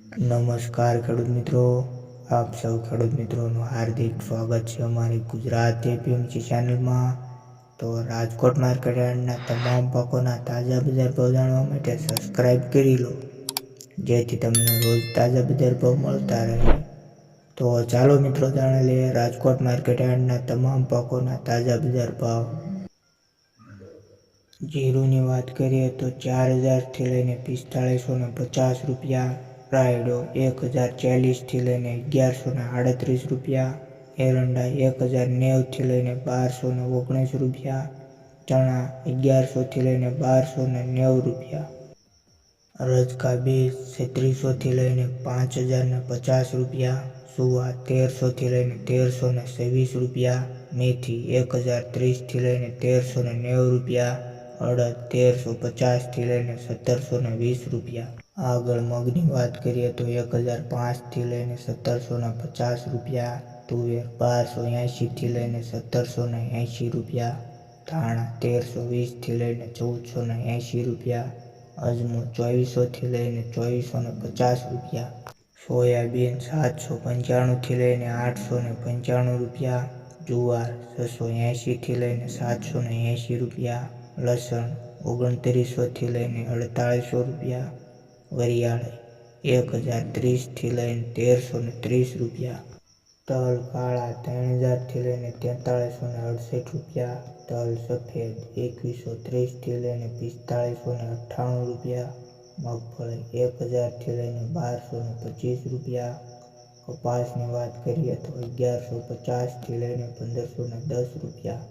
નમસ્કાર ખેડૂત મિત્રો, આપ સૌ ખેડૂત મિત્રોનું હાર્દિક સ્વાગત છે અમારી ગુજરાત એપીએમસી ચેનલમાં। તો રાજકોટ માર્કેટ યાર્ડના તમામ પાકોના તાજા બજાર ભાવ જાણવા માટે સબસ્ક્રાઇબ કરી લો, જેથી તમને રોજ તાજા બજાર ભાવ મળતા રહે। તો ચાલો મિત્રો જાણી લઈએ રાજકોટ માર્કેટ યાર્ડના તમામ પાકોના તાજા બજાર ભાવ। જીરુની વાત કરીએ તો 4000થી લઈને 4550 રૂપિયા, રાયડો 1040થી લઈને 1138 રૂપિયા, એરંડા 1090થી લઈને 1219 રૂપિયા, ચણા 1100થી લઈને 1290 રૂપિયા, રજકા બીજ 3600થી લઈને 5050 રૂપિયા, સુવા 1300થી લઈને 1326 રૂપિયા, મેથી 1030થી લઈને 1390 રૂપિયા, અડદ 1350થી લઈને 1720 રૂપિયા। આગળ મગની વાત કરીએ તો 1005થી લઈને 1750 રૂપિયા, તુવેર 1280થી લઈને 1780 રૂપિયા, ધાણા 1320થી લઈને 1480 રૂપિયા, અજમો 2400થી લઈને 2450 રૂપિયા, સોયાબીન 795થી લઈને 895 રૂપિયા, જુવાર 680થી લઈને 780 રૂપિયા, લસણ 2900થી લઈને 4800 રૂપિયા, વરિયાળી 1030થી લઈને 1330 રૂપિયા, તલ કાળા 3000થી લઈને 4368 રૂપિયા, તલ સફેદ 2130થી લઈને 4598 રૂપિયા, મગફળી 1000થી લઈને 1225 રૂપિયા, કપાસની વાત કરીએ તો 1150થી લઈને 1510 રૂપિયા।